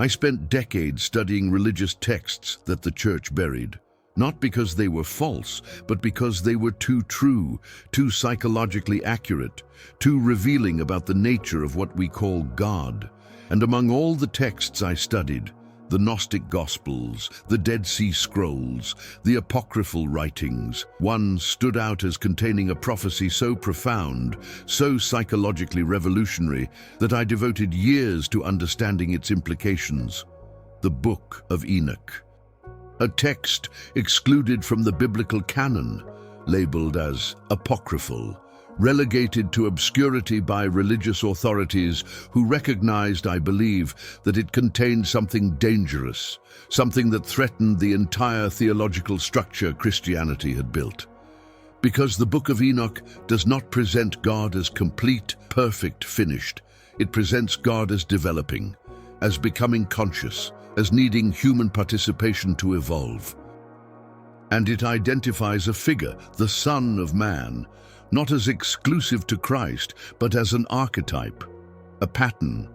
I spent decades studying religious texts that the church buried, not because they were false, but because they were too true, too psychologically accurate, too revealing about the nature of what we call God. And among all the texts I studied, the Gnostic Gospels, the Dead Sea Scrolls, the apocryphal writings, one stood out as containing a prophecy so profound, so psychologically revolutionary, that I devoted years to understanding its implications. The Book of Enoch. A text excluded from the biblical canon, labeled as apocryphal, relegated to obscurity by religious authorities who recognized, I believe, that it contained something dangerous, something that threatened the entire theological structure Christianity had built. Because the Book of Enoch does not present God as complete, perfect, finished. It presents God as developing, as becoming conscious, as needing human participation to evolve. And it identifies a figure, the Son of Man, not as exclusive to Christ, but as an archetype, a pattern,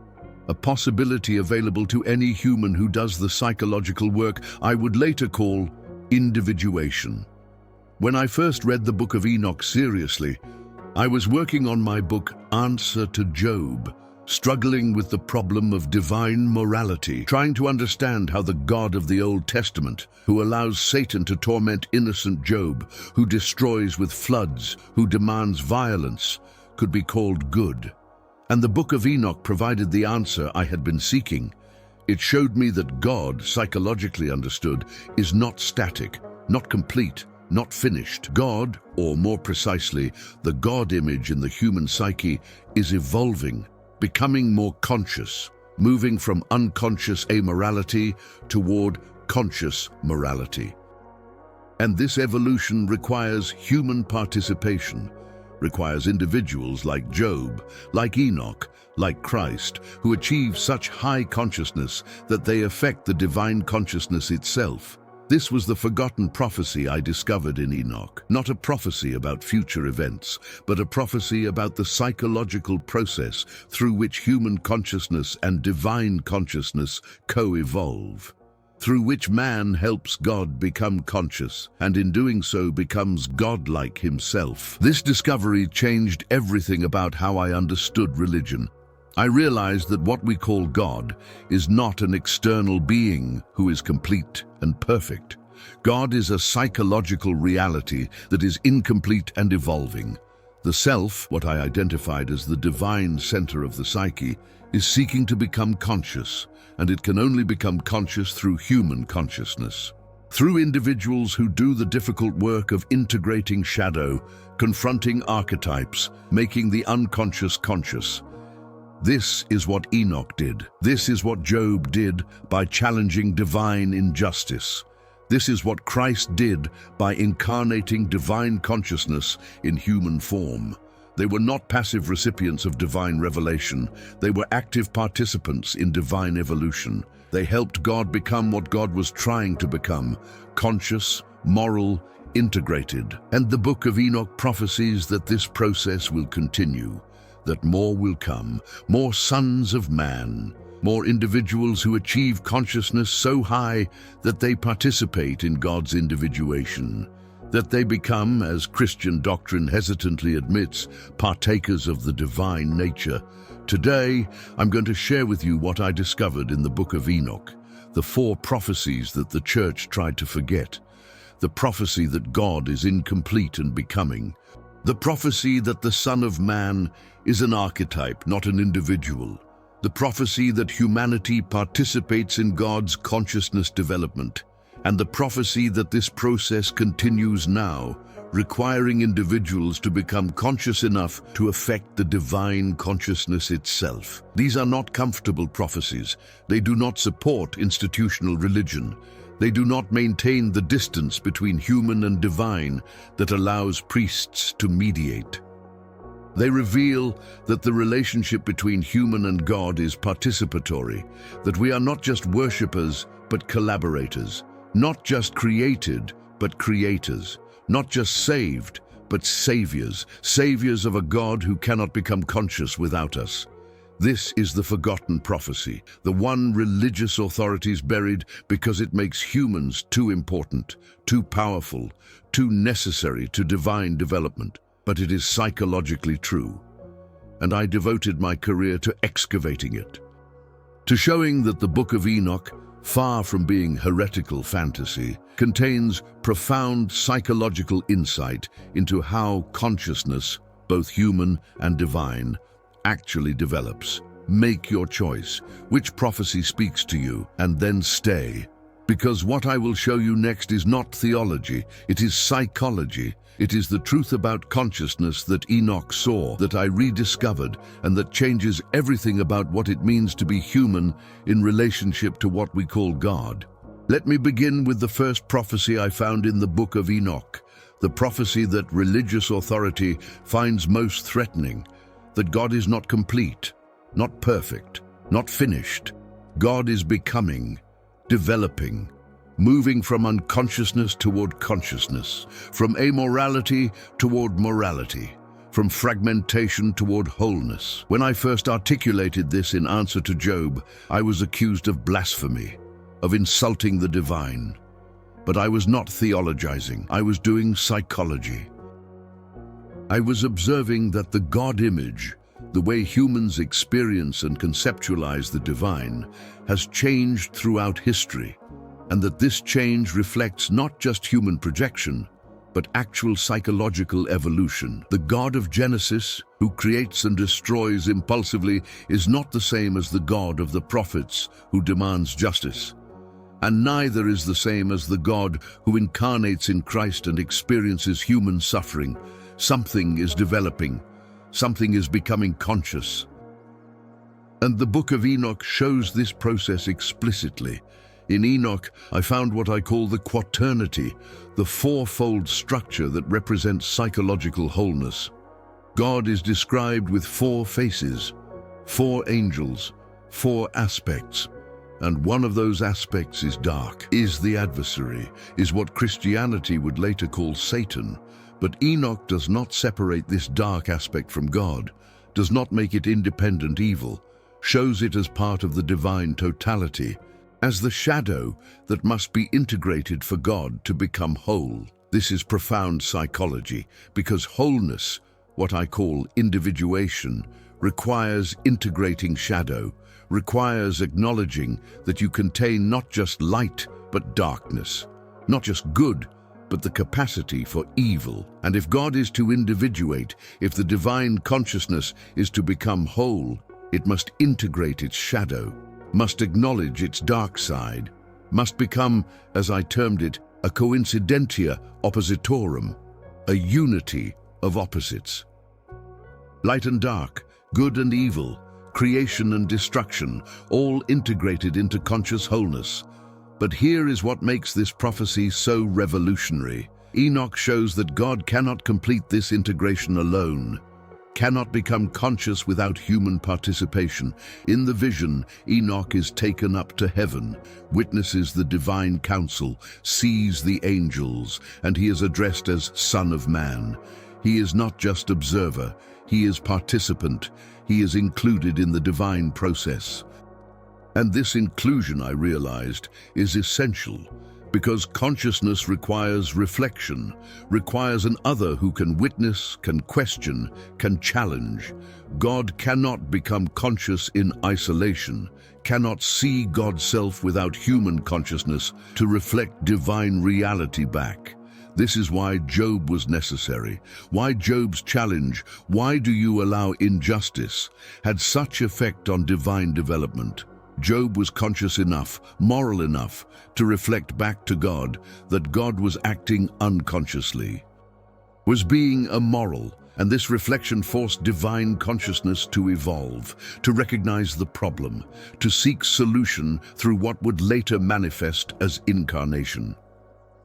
a possibility available to any human who does the psychological work I would later call individuation. When I first read the Book of Enoch seriously, I was working on my book Answer to Job, struggling with the problem of divine morality, trying to understand how the God of the Old Testament, who allows Satan to torment innocent Job, who destroys with floods, who demands violence, could be called good. And the Book of Enoch provided the answer I had been seeking. It showed me that God, psychologically understood, is not static, not complete, not finished. God, or more precisely, the God image in the human psyche, is evolving, becoming more conscious, moving from unconscious amorality toward conscious morality. And this evolution requires human participation, requires individuals like Job, like Enoch, like Christ, who achieve such high consciousness that they affect the divine consciousness itself. This was the forgotten prophecy I discovered in Enoch, not a prophecy about future events, but a prophecy about the psychological process through which human consciousness and divine consciousness co-evolve, through which man helps God become conscious, and in doing so becomes godlike himself. This discovery changed everything about how I understood religion. I realized that what we call God is not an external being who is complete and perfect. God is a psychological reality that is incomplete and evolving. The self, what I identified as the divine center of the psyche, is seeking to become conscious, and it can only become conscious through human consciousness. Through individuals who do the difficult work of integrating shadow, confronting archetypes, making the unconscious conscious. This is what Enoch did. This is what Job did by challenging divine injustice. This is what Christ did by incarnating divine consciousness in human form. They were not passive recipients of divine revelation. They were active participants in divine evolution. They helped God become what God was trying to become: conscious, moral, integrated. And the Book of Enoch prophesies that this process will continue, that more will come, more sons of man, more individuals who achieve consciousness so high that they participate in God's individuation, that they become, as Christian doctrine hesitantly admits, partakers of the divine nature. Today, I'm going to share with you what I discovered in the Book of Enoch, the 4 prophecies that the church tried to forget, the prophecy that God is incomplete and becoming, the prophecy that the Son of Man is an archetype, not an individual. The prophecy that humanity participates in God's consciousness development. And the prophecy that this process continues now, requiring individuals to become conscious enough to affect the divine consciousness itself. These are not comfortable prophecies. They do not support institutional religion. They do not maintain the distance between human and divine that allows priests to mediate. They reveal that the relationship between human and God is participatory, that we are not just worshippers, but collaborators, not just created, but creators, not just saved, but saviors, saviors of a God who cannot become conscious without us. This is the forgotten prophecy, the one religious authorities buried because it makes humans too important, too powerful, too necessary to divine development. But it is psychologically true, and I devoted my career to excavating it, to showing that the Book of Enoch, far from being heretical fantasy, contains profound psychological insight into how consciousness, both human and divine, actually develops. Make your choice. Which prophecy speaks to you, and then stay. Because what I will show you next is not theology, it is psychology. It is the truth about consciousness that Enoch saw, that I rediscovered, and that changes everything about what it means to be human in relationship to what we call God. Let me begin with the first prophecy I found in the Book of Enoch, the prophecy that religious authority finds most threatening, that God is not complete, not perfect, not finished. God is becoming, developing, moving from unconsciousness toward consciousness, from amorality toward morality, from fragmentation toward wholeness. When I first articulated this in answer to Job, I was accused of blasphemy, of insulting the divine. But I was not theologizing, I was doing psychology. I was observing that the God image, the way humans experience and conceptualize the divine, has changed throughout history, and that this change reflects not just human projection, but actual psychological evolution. The God of Genesis, who creates and destroys impulsively, is not the same as the God of the prophets, who demands justice. And neither is the same as the God who incarnates in Christ and experiences human suffering. Something is developing. Something is becoming conscious. And the Book of Enoch shows this process explicitly. In Enoch, I found what I call the quaternity, the fourfold structure that represents psychological wholeness. God is described with 4 faces, 4 angels, 4 aspects. And one of those aspects is dark, is the adversary, is what Christianity would later call Satan. But Enoch does not separate this dark aspect from God, does not make it independent evil, shows it as part of the divine totality, as the shadow that must be integrated for God to become whole. This is profound psychology, because wholeness, what I call individuation, requires integrating shadow, requires acknowledging that you contain not just light, but darkness, not just good, but the capacity for evil. And if God is to individuate, if the divine consciousness is to become whole, it must integrate its shadow, must acknowledge its dark side, must become, as I termed it, a coincidentia oppositorum, a unity of opposites. Light and dark, good and evil, creation and destruction, all integrated into conscious wholeness. But here is what makes this prophecy so revolutionary. Enoch shows that God cannot complete this integration alone, cannot become conscious without human participation. In the vision, Enoch is taken up to heaven, witnesses the divine council, sees the angels, and he is addressed as Son of Man. He is not just observer, he is participant, he is included in the divine process. And this inclusion, I realized, is essential, because consciousness requires reflection, requires an other who can witness, can question, can challenge. God cannot become conscious in isolation, cannot see God's self without human consciousness to reflect divine reality back. This is why Job was necessary, why Job's challenge, why do you allow injustice, had such effect on divine development. Job was conscious enough, moral enough, to reflect back to God that God was acting unconsciously, was being immoral, and this reflection forced divine consciousness to evolve, to recognize the problem, to seek solution through what would later manifest as incarnation.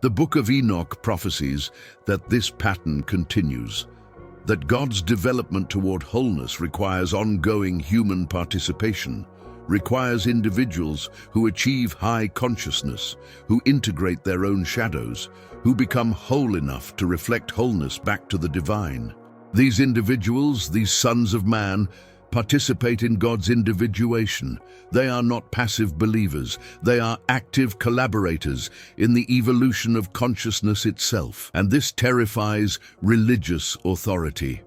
The Book of Enoch prophesies that this pattern continues, that God's development toward wholeness requires ongoing human participation, requires individuals who achieve high consciousness, who integrate their own shadows, who become whole enough to reflect wholeness back to the divine. These individuals, these sons of man, participate in God's individuation. They are not passive believers. They are active collaborators in the evolution of consciousness itself. And this terrifies religious authority,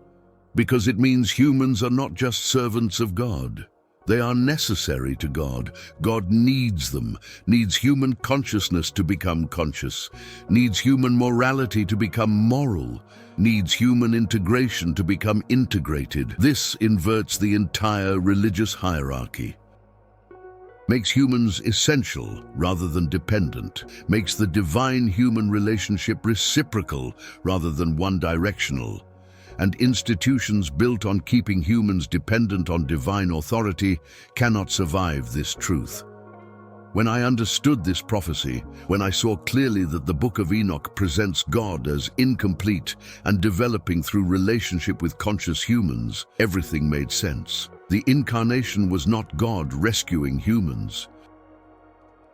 because it means humans are not just servants of God. They are necessary to God. God needs them, needs human consciousness to become conscious, needs human morality to become moral, needs human integration to become integrated. This inverts the entire religious hierarchy, makes humans essential rather than dependent, makes the divine-human relationship reciprocal rather than one-directional. And institutions built on keeping humans dependent on divine authority cannot survive this truth. When I understood this prophecy, when I saw clearly that the Book of Enoch presents God as incomplete and developing through relationship with conscious humans, everything made sense. The incarnation was not God rescuing humans.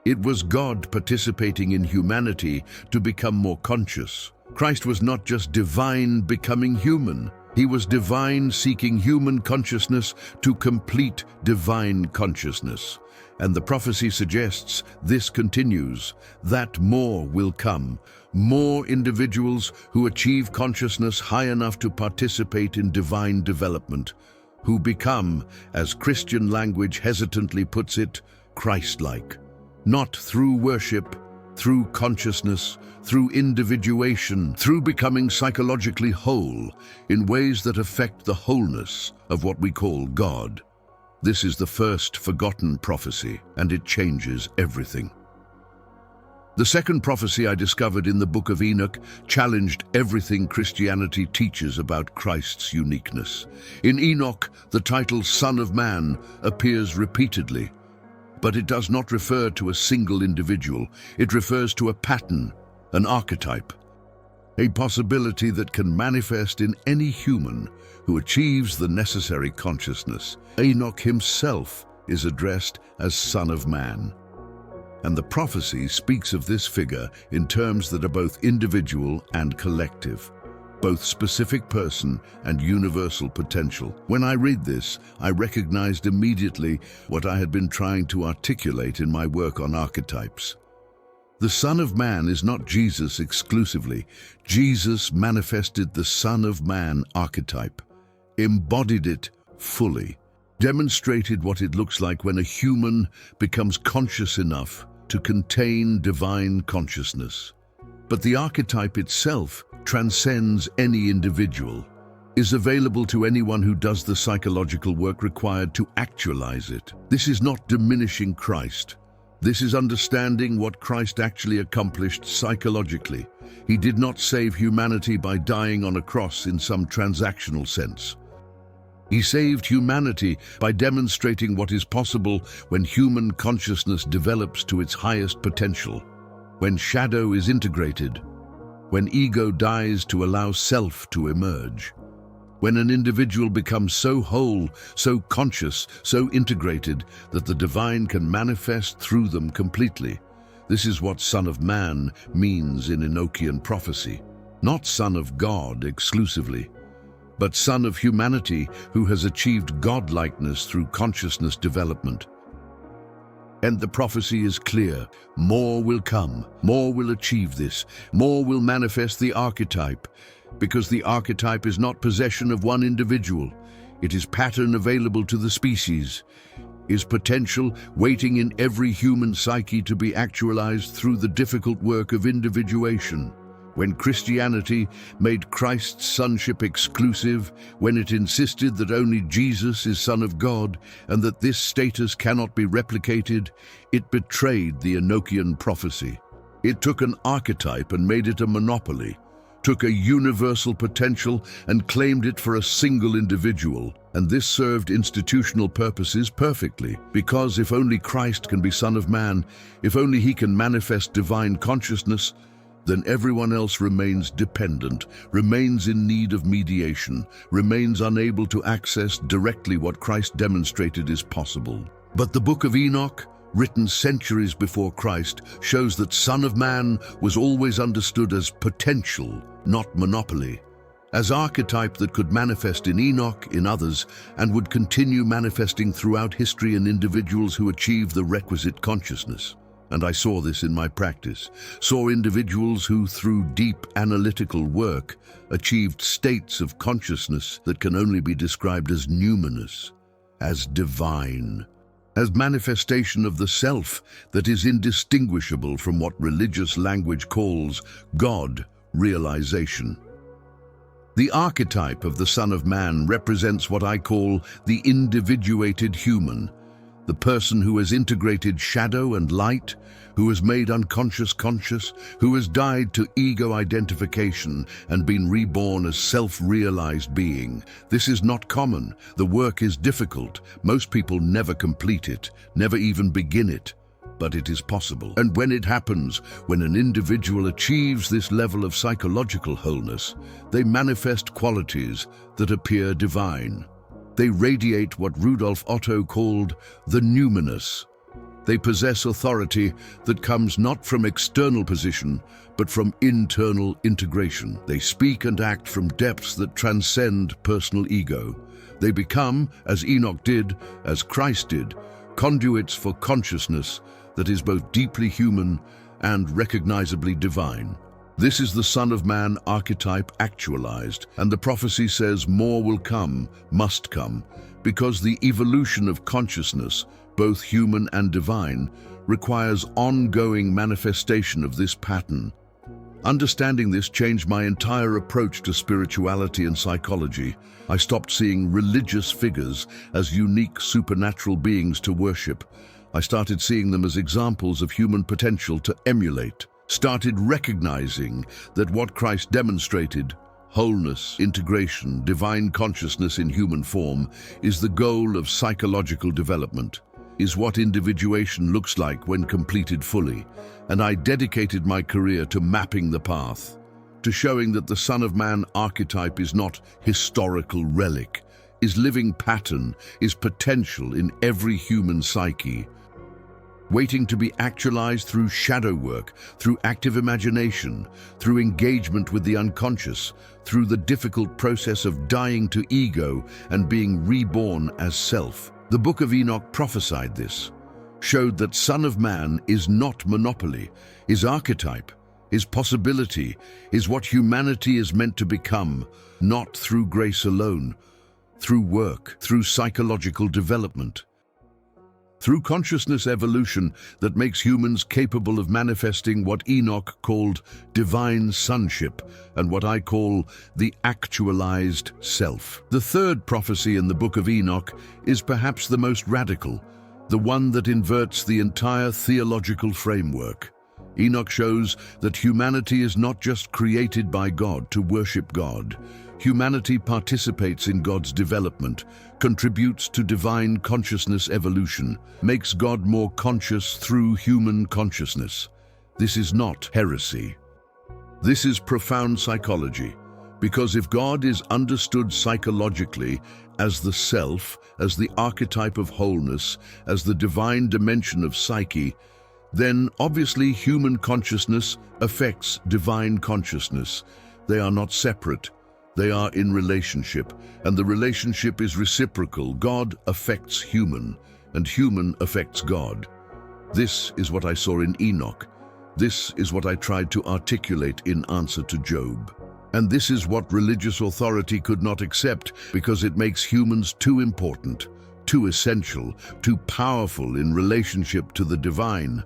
It was God participating in humanity to become more conscious. Christ was not just divine becoming human. He was divine seeking human consciousness to complete divine consciousness. And the prophecy suggests this continues, that more will come. More individuals who achieve consciousness high enough to participate in divine development, who become, as Christian language hesitantly puts it, Christ-like. Not through worship, through consciousness, through individuation, through becoming psychologically whole in ways that affect the wholeness of what we call God. This is the first forgotten prophecy, and it changes everything. The second prophecy I discovered in the Book of Enoch challenged everything Christianity teaches about Christ's uniqueness. In Enoch, the title Son of Man appears repeatedly, but it does not refer to a single individual. It refers to a pattern, an archetype, a possibility that can manifest in any human who achieves the necessary consciousness. Enoch himself is addressed as Son of Man, and the prophecy speaks of this figure in terms that are both individual and collective, both specific person and universal potential. When I read this, I recognized immediately what I had been trying to articulate in my work on archetypes. The Son of Man is not Jesus exclusively. Jesus manifested the Son of Man archetype, embodied it fully, demonstrated what it looks like when a human becomes conscious enough to contain divine consciousness. But the archetype itself transcends any individual, is available to anyone who does the psychological work required to actualize it. This is not diminishing Christ. This is understanding what Christ actually accomplished psychologically. He did not save humanity by dying on a cross in some transactional sense. He saved humanity by demonstrating what is possible when human consciousness develops to its highest potential, when shadow is integrated, when ego dies to allow self to emerge, when an individual becomes so whole, so conscious, so integrated that the divine can manifest through them completely. This is what Son of Man means in Enochian prophecy. Not Son of God exclusively, but Son of humanity who has achieved godlikeness through consciousness development. And the prophecy is clear. More will come. More will achieve this. More will manifest the archetype, because the archetype is not possession of one individual. It is pattern available to the species, is potential waiting in every human psyche to be actualized through the difficult work of individuation. When Christianity made Christ's sonship exclusive, when it insisted that only Jesus is Son of God and that this status cannot be replicated, it betrayed the Enochian prophecy. It took an archetype and made it a monopoly, took a universal potential and claimed it for a single individual. And this served institutional purposes perfectly, because if only Christ can be Son of Man, if only he can manifest divine consciousness, then everyone else remains dependent, remains in need of mediation, remains unable to access directly what Christ demonstrated is possible. But the Book of Enoch, written centuries before Christ, shows that Son of Man was always understood as potential, not monopoly. as archetype that could manifest in Enoch, in others, and would continue manifesting throughout history in individuals who achieve the requisite consciousness. And I saw this in my practice, saw individuals who, through deep analytical work, achieved states of consciousness that can only be described as numinous, as divine, as manifestation of the self that is indistinguishable from what religious language calls God realization. The archetype of the Son of Man represents what I call the individuated human, the person who has integrated shadow and light, who has made unconscious conscious, who has died to ego identification and been reborn as self-realized being. This is not common. The work is difficult. Most people never complete it, never even begin it. But it is possible. And when it happens, when an individual achieves this level of psychological wholeness, they manifest qualities that appear divine. They radiate what Rudolf Otto called the numinous. They possess authority that comes not from external position, but from internal integration. They speak and act from depths that transcend personal ego. They become, as Enoch did, as Christ did, conduits for consciousness that is both deeply human and recognizably divine. This is the Son of Man archetype actualized, and the prophecy says more will come, must come, because the evolution of consciousness, both human and divine, requires ongoing manifestation of this pattern. Understanding this changed my entire approach to spirituality and psychology. I stopped seeing religious figures as unique supernatural beings to worship. I started seeing them as examples of human potential to emulate. Started recognizing that what Christ demonstrated, wholeness, integration, divine consciousness in human form, is the goal of psychological development, is what individuation looks like when completed fully. And I dedicated my career to mapping the path, to showing that the Son of Man archetype is not historical relic, is living pattern, is potential in every human psyche, waiting to be actualized through shadow work, through active imagination, through engagement with the unconscious, through the difficult process of dying to ego and being reborn as self. The Book of Enoch prophesied this, showed that Son of Man is not monopoly, is archetype, is possibility, is what humanity is meant to become, not through grace alone, through work, through psychological development, through consciousness evolution that makes humans capable of manifesting what Enoch called divine sonship and what I call the actualized self. The third prophecy in the Book of Enoch is perhaps the most radical, the one that inverts the entire theological framework. Enoch shows that humanity is not just created by God to worship God. Humanity participates in God's development, contributes to divine consciousness evolution, makes God more conscious through human consciousness. This is not heresy. This is profound psychology, because if God is understood psychologically as the self, as the archetype of wholeness, as the divine dimension of psyche, then obviously human consciousness affects divine consciousness. They are not separate. They are in relationship, and the relationship is reciprocal. God affects human, and human affects God. This is what I saw in Enoch. This is what I tried to articulate in answer to Job. And this is what religious authority could not accept, because it makes humans too important, too essential, too powerful in relationship to the divine.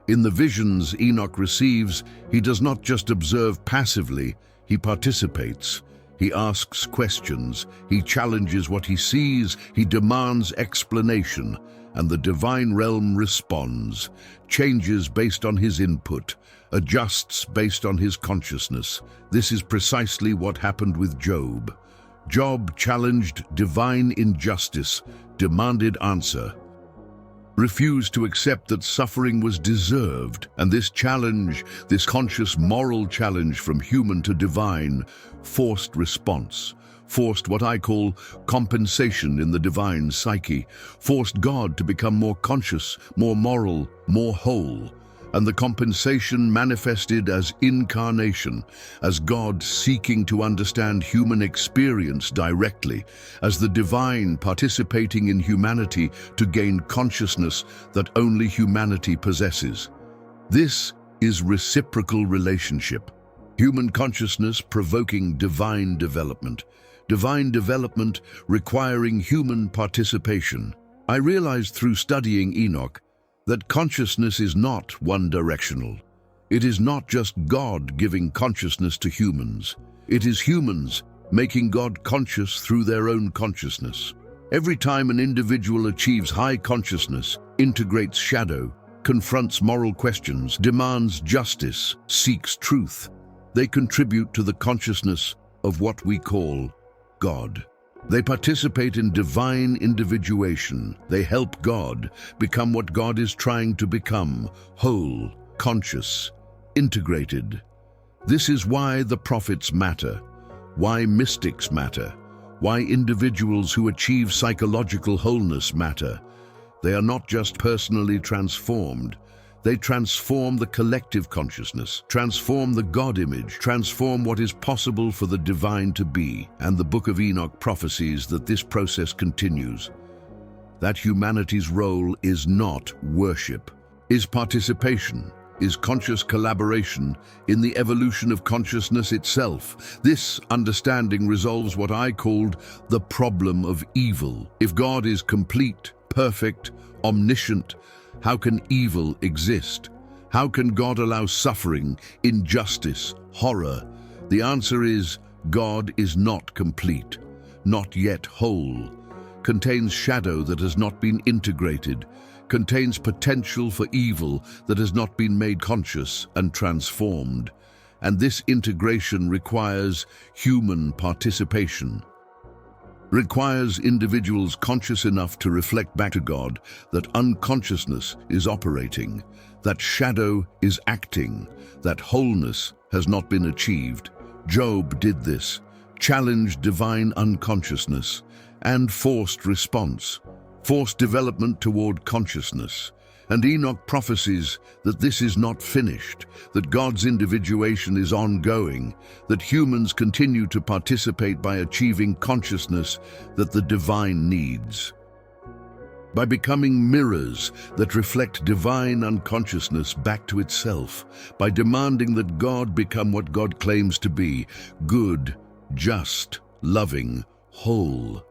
In the visions Enoch receives, he does not just observe passively, he participates. He asks questions, he challenges what he sees, he demands explanation, and the divine realm responds, changes based on his input, adjusts based on his consciousness. This is precisely what happened with Job. Job challenged divine injustice, demanded answer, refused to accept that suffering was deserved, and this challenge, this conscious moral challenge from human to divine, forced response, forced what I call compensation in the divine psyche, forced God to become more conscious, more moral, more whole. and the compensation manifested as incarnation, as God seeking to understand human experience directly, as the divine participating in humanity to gain consciousness that only humanity possesses. This is reciprocal relationship. Human consciousness provoking divine development requiring human participation. I realized through studying Enoch that consciousness is not one-directional. It is not just God giving consciousness to humans. It is humans making God conscious through their own consciousness. Every time an individual achieves high consciousness, integrates shadow, confronts moral questions, demands justice, seeks truth, they contribute to the consciousness of what we call God. They participate in divine individuation. They help God become what God is trying to become, whole, conscious, integrated. This is why the prophets matter, why mystics matter, why individuals who achieve psychological wholeness matter. They are not just personally transformed. They transform the collective consciousness, transform the God image, transform what is possible for the divine to be. And the Book of Enoch prophesies that this process continues, that humanity's role is not worship, is participation, is conscious collaboration in the evolution of consciousness itself. This understanding resolves what I called the problem of evil. If God is complete, perfect, omniscient, how can evil exist? How can God allow suffering, injustice, horror? The answer is God is not complete, not yet whole, contains shadow that has not been integrated, contains potential for evil that has not been made conscious and transformed. And this integration requires human participation, requires individuals conscious enough to reflect back to God that unconsciousness is operating, that shadow is acting, that wholeness has not been achieved. Job did this, challenged divine unconsciousness and forced response, forced development toward consciousness. And Enoch prophesies that this is not finished, that God's individuation is ongoing, that humans continue to participate by achieving consciousness that the divine needs, by becoming mirrors that reflect divine unconsciousness back to itself, by demanding that God become what God claims to be, good, just, loving, whole.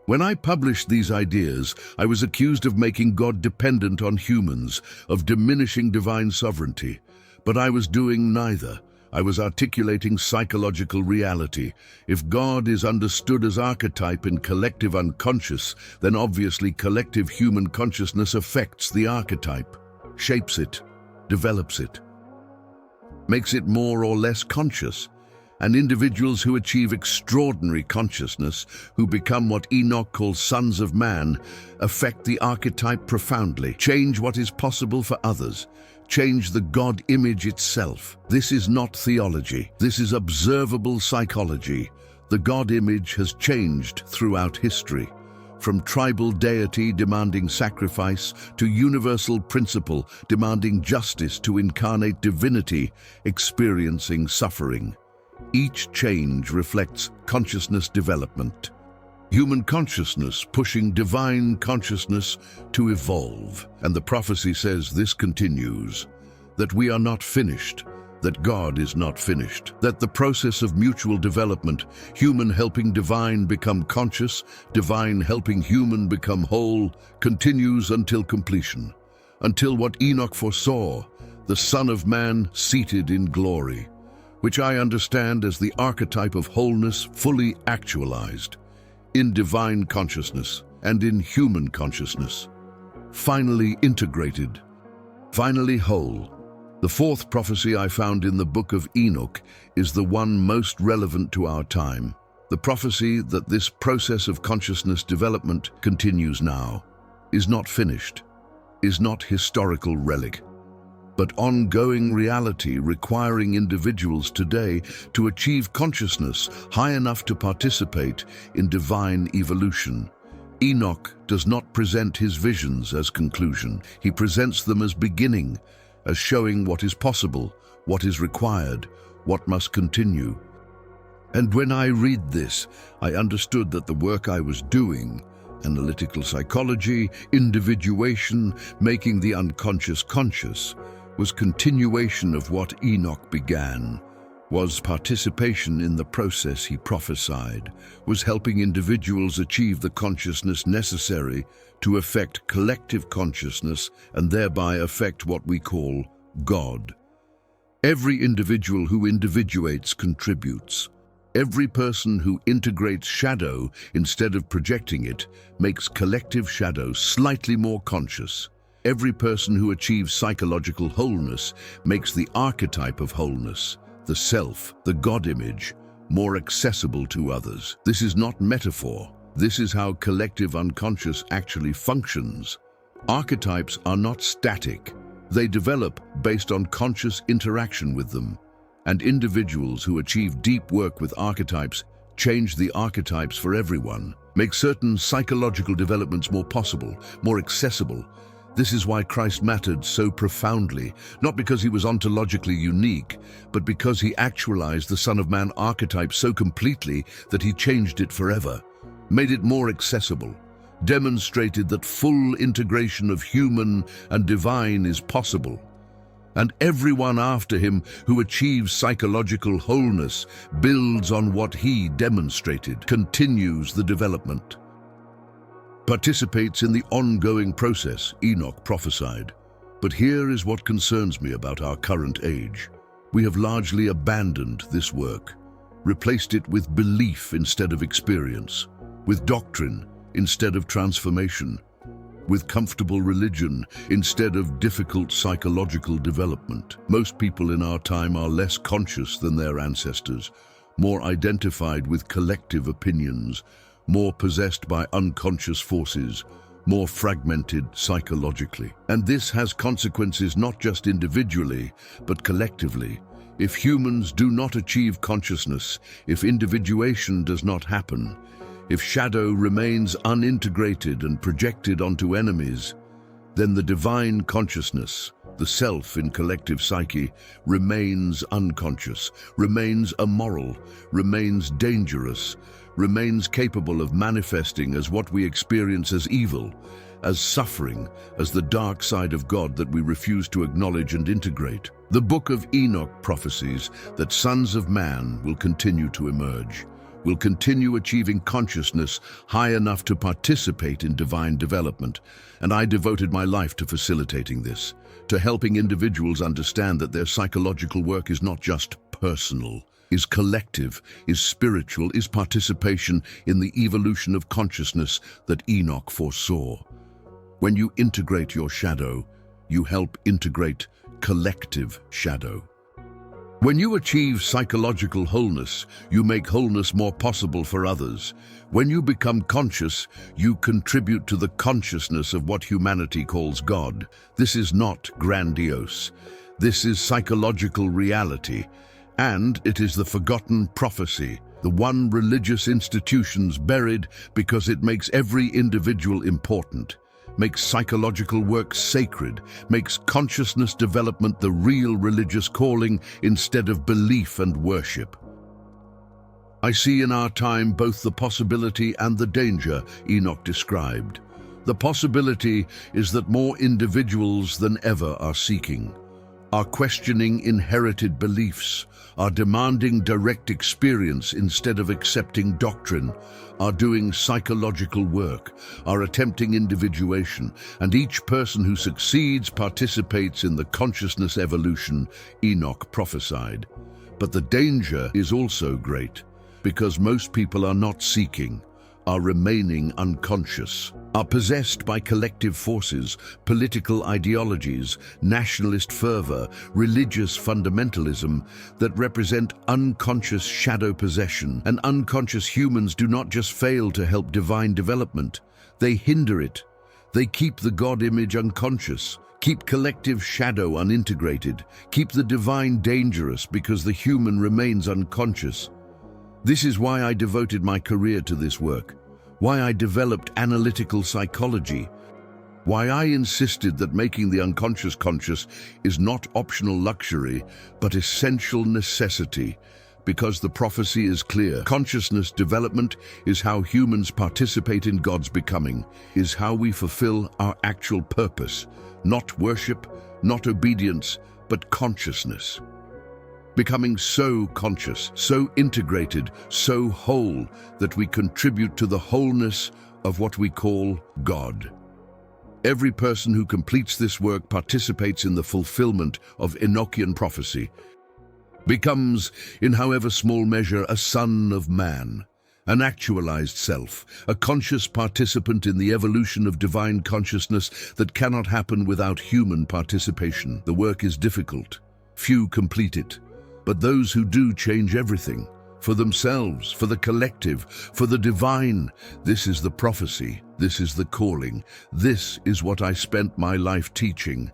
When I published these ideas, I was accused of making God dependent on humans, of diminishing divine sovereignty. But I was doing neither. I was articulating psychological reality. If God is understood as archetype in collective unconscious, then obviously collective human consciousness affects the archetype, shapes it, develops it, makes it more or less conscious. And individuals who achieve extraordinary consciousness, who become what Enoch calls sons of man, affect the archetype profoundly, change what is possible for others, change the God image itself. This is not theology. This is observable psychology. The God image has changed throughout history, from tribal deity demanding sacrifice to universal principle demanding justice to incarnate divinity experiencing suffering. Each change reflects consciousness development, human consciousness pushing divine consciousness to evolve. And the prophecy says this continues, that we are not finished, that God is not finished, that the process of mutual development, human helping divine become conscious, divine helping human become whole, continues until completion, until what Enoch foresaw, the Son of Man seated in glory, which I understand as the archetype of wholeness fully actualized in divine consciousness and in human consciousness, finally integrated, finally whole. The fourth prophecy I found in the Book of Enoch is the one most relevant to our time. The prophecy that this process of consciousness development continues now, is not finished, is not historical relic, but ongoing reality requiring individuals today to achieve consciousness high enough to participate in divine evolution. Enoch does not present his visions as conclusion. He presents them as beginning, as showing what is possible, what is required, what must continue. And when I read this, I understood that the work I was doing, analytical psychology, individuation, making the unconscious conscious, was continuation of what Enoch began, was participation in the process he prophesied, was helping individuals achieve the consciousness necessary to affect collective consciousness and thereby affect what we call God. Every individual who individuates contributes. Every person who integrates shadow instead of projecting it makes collective shadow slightly more conscious. Every person who achieves psychological wholeness makes the archetype of wholeness, the self, the God image, more accessible to others. This is not metaphor. This is how collective unconscious actually functions. Archetypes are not static. They develop based on conscious interaction with them. And individuals who achieve deep work with archetypes change the archetypes for everyone, make certain psychological developments more possible, more accessible. This is why Christ mattered so profoundly, not because he was ontologically unique, but because he actualized the Son of Man archetype so completely that he changed it forever, made it more accessible, demonstrated that full integration of human and divine is possible. And everyone after him who achieves psychological wholeness builds on what he demonstrated, continues the development, participates in the ongoing process Enoch prophesied. But here is what concerns me about our current age. We have largely abandoned this work, replaced it with belief instead of experience, with doctrine instead of transformation, with comfortable religion instead of difficult psychological development. Most people in our time are less conscious than their ancestors, more identified with collective opinions, more possessed by unconscious forces, more fragmented psychologically. And this has consequences not just individually, but collectively. If humans do not achieve consciousness, if individuation does not happen, if shadow remains unintegrated and projected onto enemies, then the divine consciousness, the self in collective psyche, remains unconscious, remains immoral, remains dangerous, remains capable of manifesting as what we experience as evil, as suffering, as the dark side of God that we refuse to acknowledge and integrate. The Book of Enoch prophesies that sons of man will continue to emerge, will continue achieving consciousness high enough to participate in divine development, and I devoted my life to facilitating this, to helping individuals understand that their psychological work is not just personal, is collective, is spiritual, is participation in the evolution of consciousness that Enoch foresaw. When you integrate your shadow, you help integrate collective shadow. When you achieve psychological wholeness, you make wholeness more possible for others. When you become conscious, you contribute to the consciousness of what humanity calls God. This is not grandiose. This is psychological reality. And it is the forgotten prophecy, the one religious institutions buried because it makes every individual important, makes psychological work sacred, makes consciousness development the real religious calling instead of belief and worship. I see in our time both the possibility and the danger Enoch described. The possibility is that more individuals than ever are seeking, are questioning inherited beliefs, are demanding direct experience instead of accepting doctrine, are doing psychological work, are attempting individuation, and each person who succeeds participates in the consciousness evolution Enoch prophesied. But the danger is also great, because most people are not seeking, are remaining unconscious, are possessed by collective forces, political ideologies, nationalist fervor, religious fundamentalism that represent unconscious shadow possession. And unconscious humans do not just fail to help divine development, they hinder it. They keep the God image unconscious, keep collective shadow unintegrated, keep the divine dangerous because the human remains unconscious. This is why I devoted my career to this work, why I developed analytical psychology, Why I insisted that making the unconscious conscious is not optional luxury, but essential necessity, because the prophecy is clear. Consciousness development is how humans participate in God's becoming, is how we fulfill our actual purpose, not worship, not obedience, but consciousness. Becoming so conscious, so integrated, so whole that we contribute to the wholeness of what we call God. Every person who completes this work participates in the fulfillment of Enochian prophecy, becomes, in however small measure, a son of man, an actualized self, a conscious participant in the evolution of divine consciousness that cannot happen without human participation. The work is difficult. Few complete it, but those who do change everything, for themselves, for the collective, for the divine. This is the prophecy. This is the calling. This is what I spent my life teaching.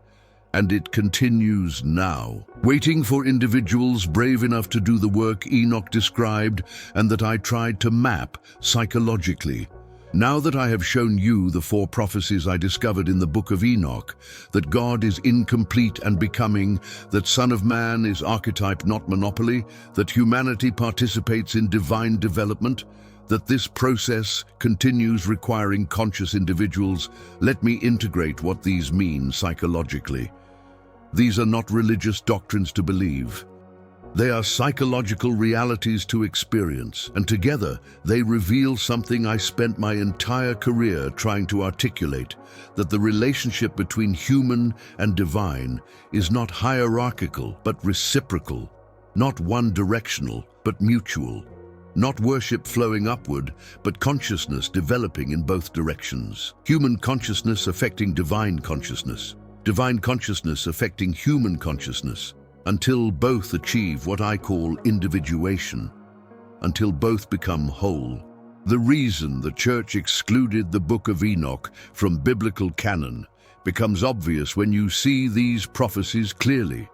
And it continues now, waiting for individuals brave enough to do the work Enoch described and that I tried to map psychologically. Now that I have shown you the 4 prophecies I discovered in the Book of Enoch, that God is incomplete and becoming, that Son of Man is archetype not monopoly, that humanity participates in divine development, that this process continues requiring conscious individuals, let me integrate what these mean psychologically. These are not religious doctrines to believe. They are psychological realities to experience, and together they reveal something I spent my entire career trying to articulate, that the relationship between human and divine is not hierarchical but reciprocal, not one-directional but mutual, not worship flowing upward but consciousness developing in both directions. Human consciousness affecting divine consciousness affecting human consciousness, until both achieve what I call individuation, until both become whole. The reason the Church excluded the Book of Enoch from biblical canon becomes obvious when you see these prophecies clearly.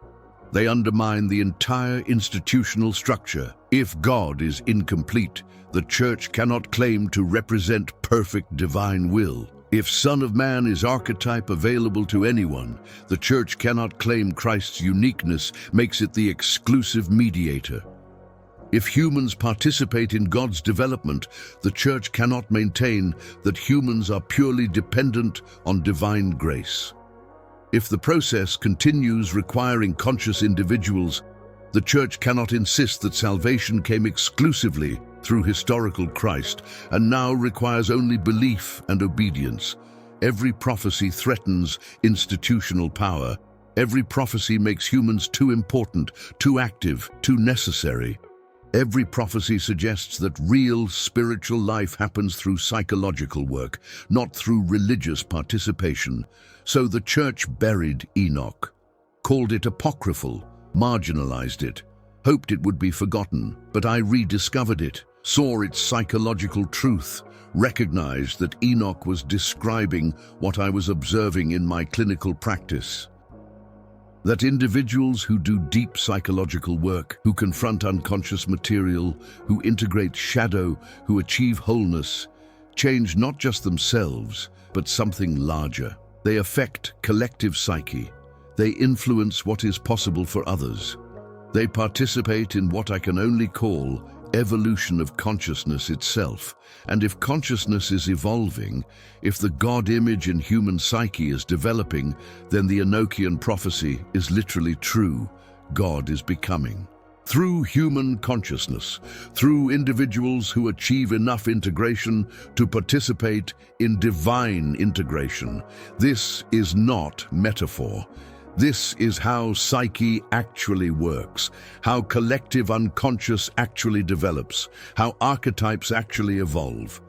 They undermine the entire institutional structure. If God is incomplete, the Church cannot claim to represent perfect divine will. If Son of Man is archetype available to anyone, the Church cannot claim Christ's uniqueness makes it the exclusive mediator. If humans participate in God's development, the Church cannot maintain that humans are purely dependent on divine grace. If the process continues requiring conscious individuals, the Church cannot insist that salvation came exclusively through historical Christ and now requires only belief and obedience. Every prophecy threatens institutional power. Every prophecy makes humans too important, too active, too necessary. Every prophecy suggests that real spiritual life happens through psychological work, not through religious participation. So the Church buried Enoch, called it apocryphal, marginalized it, hoped it would be forgotten, but I rediscovered it, saw its psychological truth, recognized that Enoch was describing what I was observing in my clinical practice. That individuals who do deep psychological work, who confront unconscious material, who integrate shadow, who achieve wholeness, change not just themselves, but something larger. They affect collective psyche. They influence what is possible for others. They participate in what I can only call evolution of consciousness itself. And if consciousness is evolving, if the God image in human psyche is developing, then the Enochian prophecy is literally true. God is becoming. Through human consciousness, through individuals who achieve enough integration to participate in divine integration. This is not metaphor. This is how psyche actually works, how collective unconscious actually develops, how archetypes actually evolve.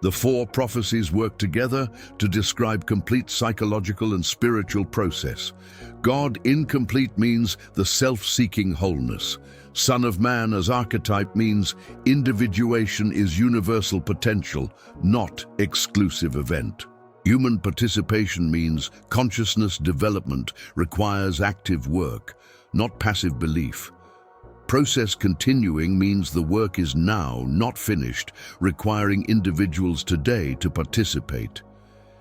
The 4 prophecies work together to describe complete psychological and spiritual process. God incomplete means the self-seeking wholeness. Son of Man as archetype means individuation is universal potential, not exclusive event. Human participation means consciousness development requires active work, not passive belief. Process continuing means the work is now not finished, requiring individuals today to participate.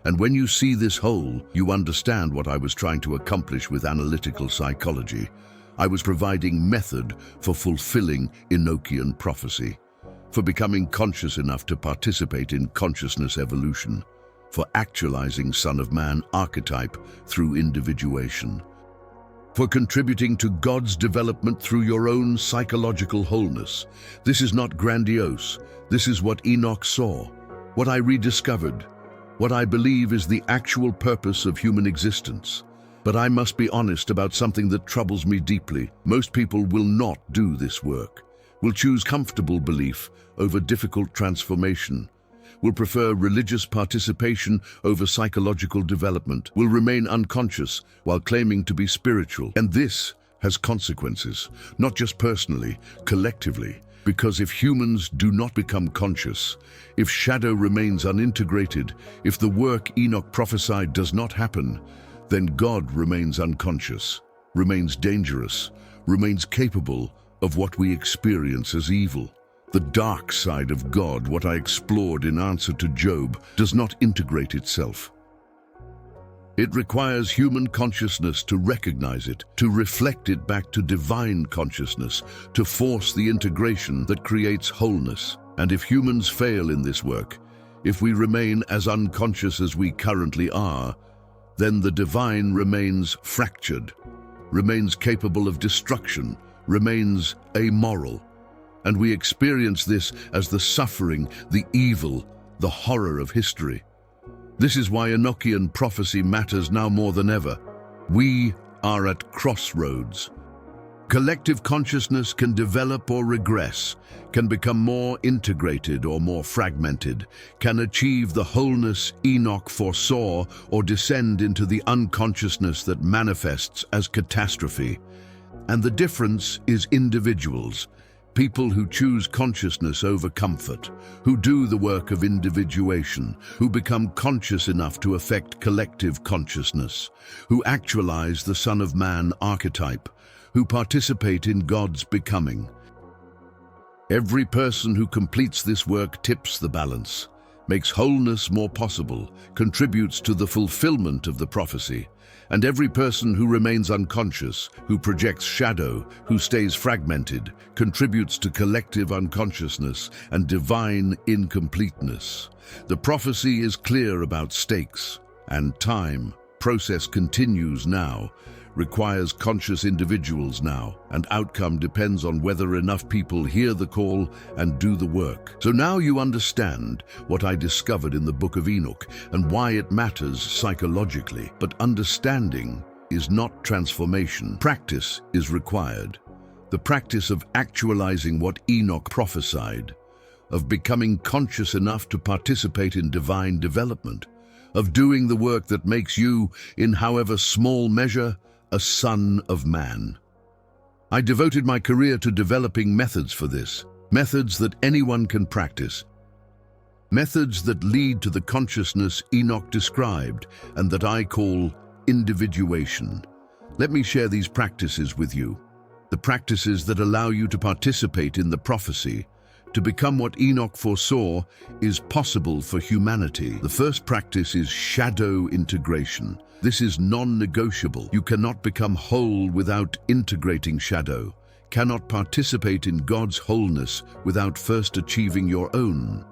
And when you see this whole, you understand what I was trying to accomplish with analytical psychology. I was providing method for fulfilling Enochian prophecy, for becoming conscious enough to participate in consciousness evolution, for actualizing Son of Man archetype through individuation, for contributing to God's development through your own psychological wholeness. This is not grandiose. This is what Enoch saw, what I rediscovered, what I believe is the actual purpose of human existence. But I must be honest about something that troubles me deeply. Most people will not do this work, will choose comfortable belief over difficult transformation, will prefer religious participation over psychological development, will remain unconscious while claiming to be spiritual. And this has consequences, not just personally, collectively. Because if humans do not become conscious, if shadow remains unintegrated, if the work Enoch prophesied does not happen, then God remains unconscious, remains dangerous, remains capable of what we experience as evil. The dark side of God, what I explored in answer to Job, does not integrate itself. It requires human consciousness to recognize it, to reflect it back to divine consciousness, to force the integration that creates wholeness. And if humans fail in this work, if we remain as unconscious as we currently are, then the divine remains fractured, remains capable of destruction, remains amoral. And we experience this as the suffering, the evil, the horror of history. This is why Enochian prophecy matters now more than ever. We are at crossroads. Collective consciousness can develop or regress, can become more integrated or more fragmented, can achieve the wholeness Enoch foresaw or descend into the unconsciousness that manifests as catastrophe. And the difference is individuals. People who choose consciousness over comfort, who do the work of individuation, who become conscious enough to affect collective consciousness, who actualize the Son of Man archetype, who participate in God's becoming. Every person who completes this work tips the balance, makes wholeness more possible, contributes to the fulfillment of the prophecy. And every person who remains unconscious, who projects shadow, who stays fragmented, contributes to collective unconsciousness and divine incompleteness. The prophecy is clear about stakes and time. Process continues now, requires conscious individuals now, and outcome depends on whether enough people hear the call and do the work. So now you understand what I discovered in the Book of Enoch and why it matters psychologically. But understanding is not transformation. Practice is required. The practice of actualizing what Enoch prophesied, of becoming conscious enough to participate in divine development, of doing the work that makes you, in however small measure, a son of man. I devoted my career to developing methods for this, methods that anyone can practice, methods that lead to the consciousness Enoch described and that I call individuation. Let me share these practices with you, the practices that allow you to participate in the prophecy. To become what Enoch foresaw is possible for humanity. The first practice is shadow integration. This is non-negotiable. You cannot become whole without integrating shadow, cannot participate in God's wholeness without first achieving your own.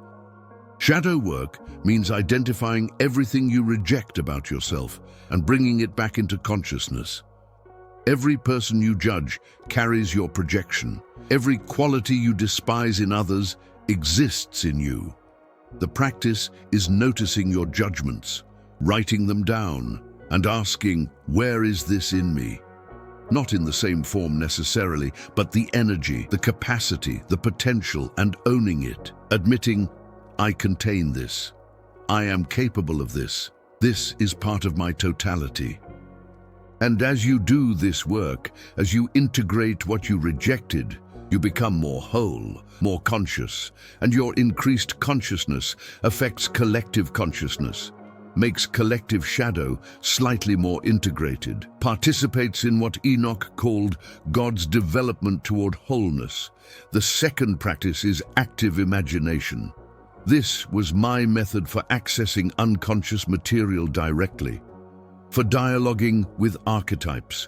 Shadow work means identifying everything you reject about yourself and bringing it back into consciousness. Every person you judge carries your projection. Every quality you despise in others exists in you. The practice is noticing your judgments, writing them down, and asking, where is this in me? Not in the same form necessarily, but the energy, the capacity, the potential, and owning it. Admitting, I contain this. I am capable of this. This is part of my totality. And as you do this work, as you integrate what you rejected, you become more whole, more conscious, and your increased consciousness affects collective consciousness, makes collective shadow slightly more integrated, participates in what Enoch called God's development toward wholeness. The second practice is active imagination. This was my method for accessing unconscious material directly, for dialoguing with archetypes,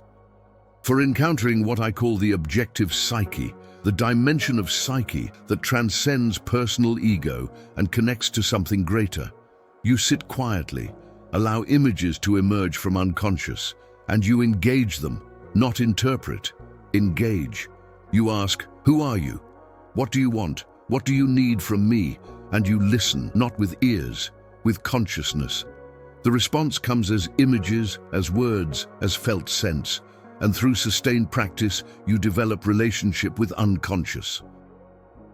for encountering what I call the objective psyche, the dimension of psyche that transcends personal ego and connects to something greater. You sit quietly, allow images to emerge from unconscious, and you engage them, not interpret. Engage. You ask, "Who are you? What do you want? What do you need from me?" And you listen, not with ears, with consciousness. The response comes as images, as words, as felt sense. And through sustained practice, you develop relationship with unconscious,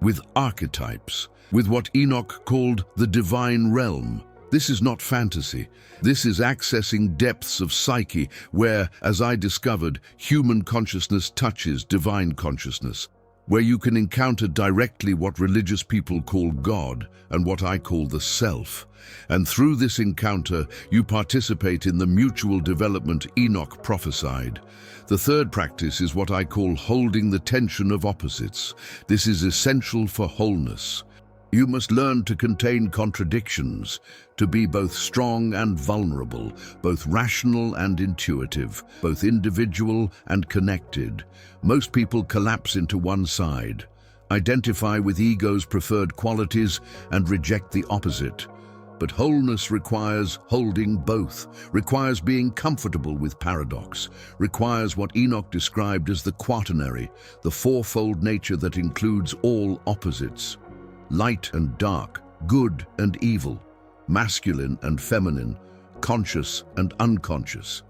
with archetypes, with what Enoch called the divine realm. This is not fantasy. This is accessing depths of psyche where, as I discovered, human consciousness touches divine consciousness, where you can encounter directly what religious people call God and what I call the self. And through this encounter, you participate in the mutual development Enoch prophesied. The third practice is what I call holding the tension of opposites. This is essential for wholeness. You must learn to contain contradictions, to be both strong and vulnerable, both rational and intuitive, both individual and connected. Most people collapse into one side, identify with ego's preferred qualities, and reject the opposite. But wholeness requires holding both, requires being comfortable with paradox, requires what Enoch described as the quaternary, the fourfold nature that includes all opposites. Light and dark, good and evil, masculine and feminine, conscious and unconscious.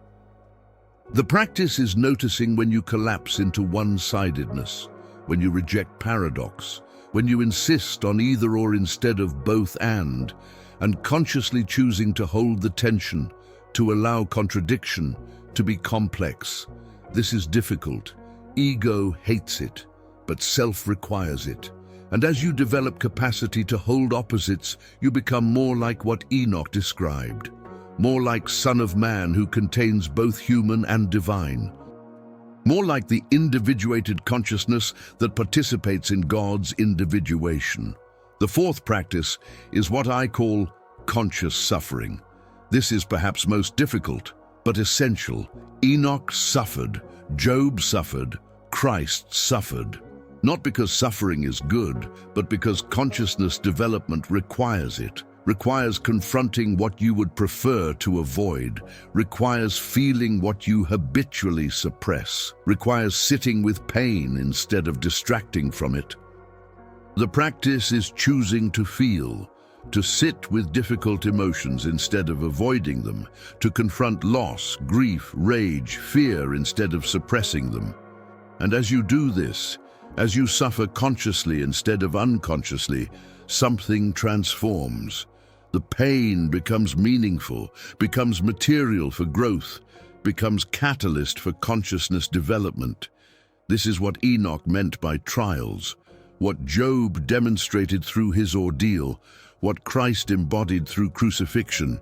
The practice is noticing when you collapse into one-sidedness, when you reject paradox, when you insist on either or instead of both and consciously choosing to hold the tension, to allow contradiction, to be complex. This is difficult. Ego hates it, but self requires it. And as you develop capacity to hold opposites, you become more like what Enoch described, more like Son of Man who contains both human and divine, more like the individuated consciousness that participates in God's individuation. The fourth practice is what I call conscious suffering. This is perhaps most difficult, but essential. Enoch suffered, Job suffered, Christ suffered. Not because suffering is good, but because consciousness development requires it, requires confronting what you would prefer to avoid, requires feeling what you habitually suppress, requires sitting with pain instead of distracting from it. The practice is choosing to feel, to sit with difficult emotions instead of avoiding them, to confront loss, grief, rage, fear instead of suppressing them. And as you do this, as you suffer consciously instead of unconsciously, something transforms. The pain becomes meaningful, becomes material for growth, becomes catalyst for consciousness development. This is what Enoch meant by trials, what Job demonstrated through his ordeal, what Christ embodied through crucifixion.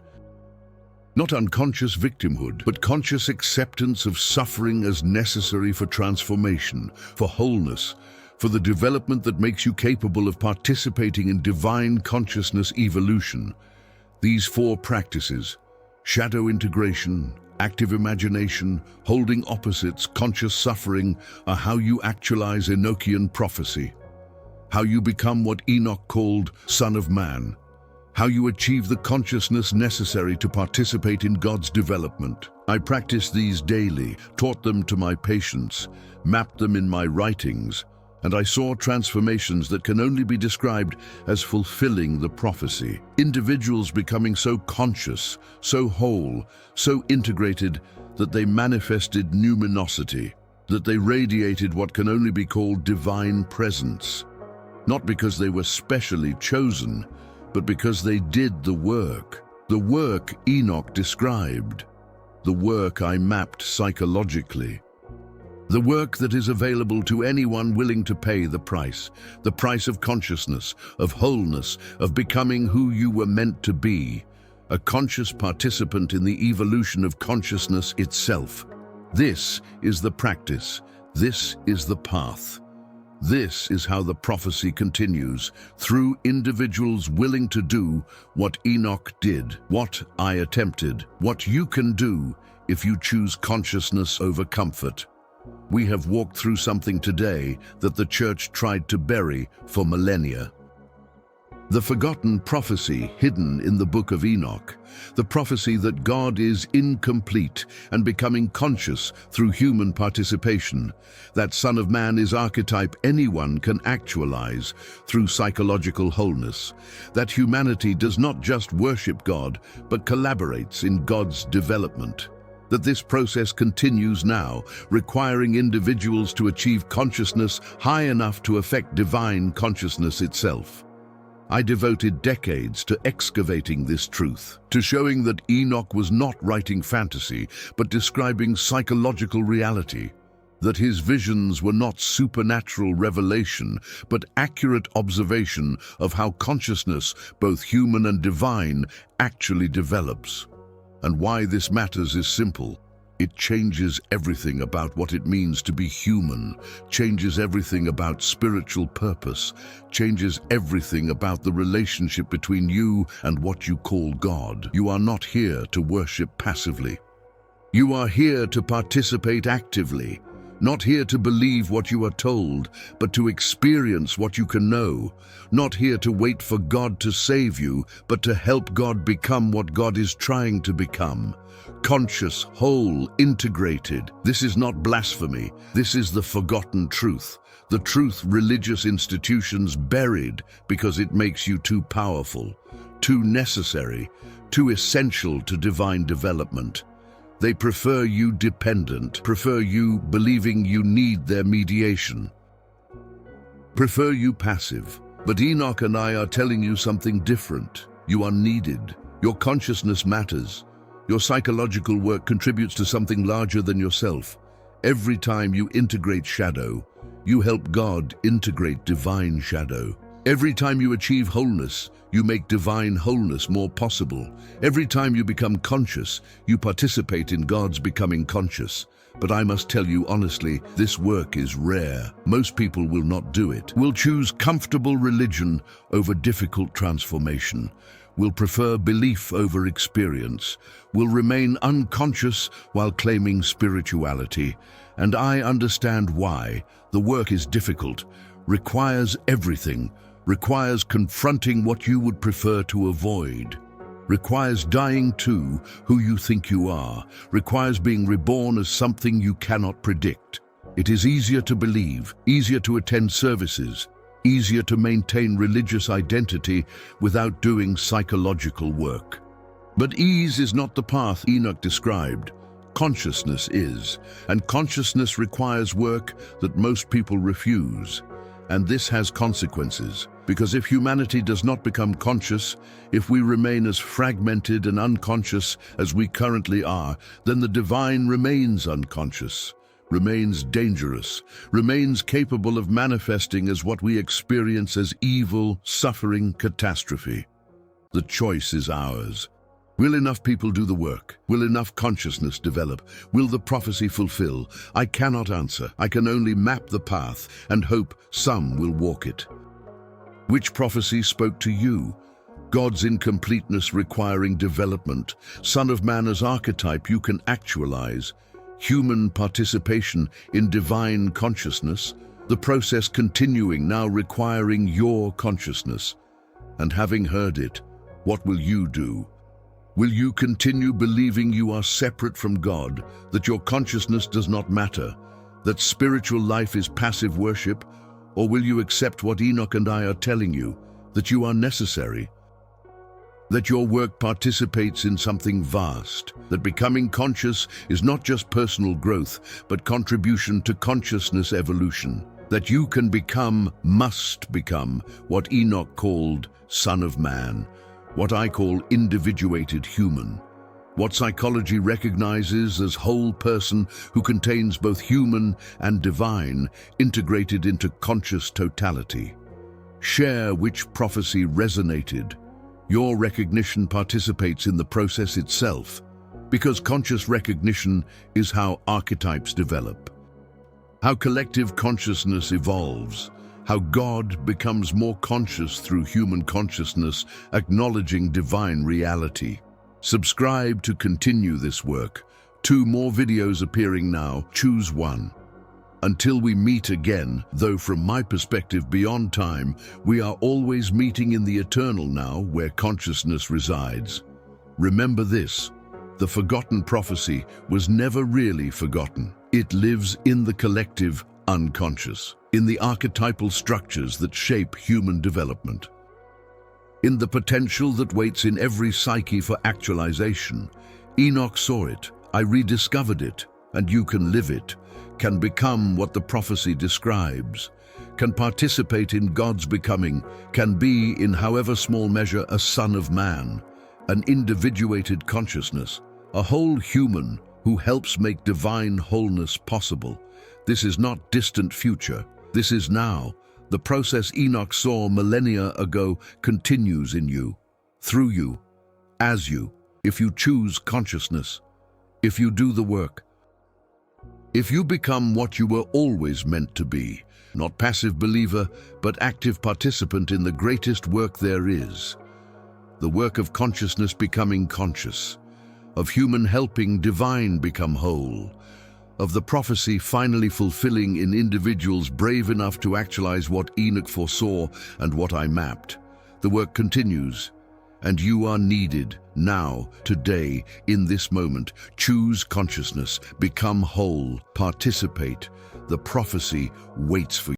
Not unconscious victimhood, but conscious acceptance of suffering as necessary for transformation, for wholeness, for the development that makes you capable of participating in divine consciousness evolution. These four practices, shadow integration, active imagination, holding opposites, conscious suffering, are how you actualize Enochian prophecy, how you become what Enoch called Son of Man, how you achieve the consciousness necessary to participate in God's development. I practiced these daily, taught them to my patients, mapped them in my writings, and I saw transformations that can only be described as fulfilling the prophecy. Individuals becoming so conscious, so whole, so integrated that they manifested numinosity, that they radiated what can only be called divine presence. Not because they were specially chosen, but because they did the work Enoch described, the work I mapped psychologically, the work that is available to anyone willing to pay the price of consciousness, of wholeness, of becoming who you were meant to be, a conscious participant in the evolution of consciousness itself. This is the practice, this is the path. This is how the prophecy continues, through individuals willing to do what Enoch did, what I attempted, what you can do if you choose consciousness over comfort. We have walked through something today that the church tried to bury for millennia. The forgotten prophecy hidden in the Book of Enoch, the prophecy that God is incomplete and becoming conscious through human participation, that Son of Man is archetype anyone can actualize through psychological wholeness, that humanity does not just worship God but collaborates in God's development, that this process continues now, requiring individuals to achieve consciousness high enough to affect divine consciousness itself. I devoted decades to excavating this truth, to showing that Enoch was not writing fantasy, but describing psychological reality, that his visions were not supernatural revelation, but accurate observation of how consciousness, both human and divine, actually develops. And why this matters is simple. It changes everything about what it means to be human, changes everything about spiritual purpose, changes everything about the relationship between you and what you call God. You are not here to worship passively. You are here to participate actively, not here to believe what you are told, but to experience what you can know, not here to wait for God to save you, but to help God become what God is trying to become. Conscious, whole, integrated. This is not blasphemy. This is the forgotten truth. The truth religious institutions buried because it makes you too powerful, too necessary, too essential to divine development. They prefer you dependent, prefer you believing you need their mediation, prefer you passive. But Enoch and I are telling you something different. You are needed. Your consciousness matters. Your psychological work contributes to something larger than yourself. Every time you integrate shadow, you help God integrate divine shadow. Every time you achieve wholeness, you make divine wholeness more possible. Every time you become conscious, you participate in God's becoming conscious. But I must tell you honestly, this work is rare. Most people will not do it. Will choose comfortable religion over difficult transformation. Will prefer belief over experience, will remain unconscious while claiming spirituality. And I understand why. The work is difficult, requires everything, requires confronting what you would prefer to avoid, requires dying to who you think you are, requires being reborn as something you cannot predict. It is easier to believe, easier to attend services, easier to maintain religious identity without doing psychological work. But ease is not the path Enoch described. Consciousness is, and consciousness requires work that most people refuse. And this has consequences, because if humanity does not become conscious, if we remain as fragmented and unconscious as we currently are, then the divine remains unconscious, remains dangerous, remains capable of manifesting as what we experience as evil, suffering, catastrophe. The choice is ours. Will enough people do the work? Will enough consciousness develop? Will the prophecy fulfill? I cannot answer. I can only map the path and hope some will walk it. Which prophecy spoke to you? God's incompleteness requiring development. Son of Man as archetype you can actualize. Human participation in divine consciousness, the process continuing now requiring your consciousness. And having heard it, what will you do? Will you continue believing you are separate from God, that your consciousness does not matter, that spiritual life is passive worship, or will you accept what Enoch and I are telling you, that you are necessary, that your work participates in something vast, that becoming conscious is not just personal growth, but contribution to consciousness evolution, that you can become, must become, what Enoch called Son of Man, what I call individuated human, what psychology recognizes as whole person who contains both human and divine, integrated into conscious totality. Share which prophecy resonated. Your recognition participates in the process itself, because conscious recognition is how archetypes develop. How collective consciousness evolves, how God becomes more conscious through human consciousness, acknowledging divine reality. Subscribe to continue this work. 2 more videos appearing now. Choose one. Until we meet again, though from my perspective beyond time, we are always meeting in the eternal now where consciousness resides. Remember this, the forgotten prophecy was never really forgotten. It lives in the collective unconscious, in the archetypal structures that shape human development, in the potential that waits in every psyche for actualization. Enoch saw it, I rediscovered it, and you can live it, can become what the prophecy describes, can participate in God's becoming, can be, in however small measure, a son of man, an individuated consciousness, a whole human who helps make divine wholeness possible. This is not distant future, this is now. The process Enoch saw millennia ago continues in you, through you, as you, if you choose consciousness, if you do the work. If you become what you were always meant to be, not passive believer, but active participant in the greatest work there is, the work of consciousness becoming conscious, of human helping divine become whole, of the prophecy finally fulfilling in individuals brave enough to actualize what Enoch foresaw and what I mapped. The work continues, and you are needed now, today, in this moment. Choose consciousness, become whole, participate. The prophecy waits for you.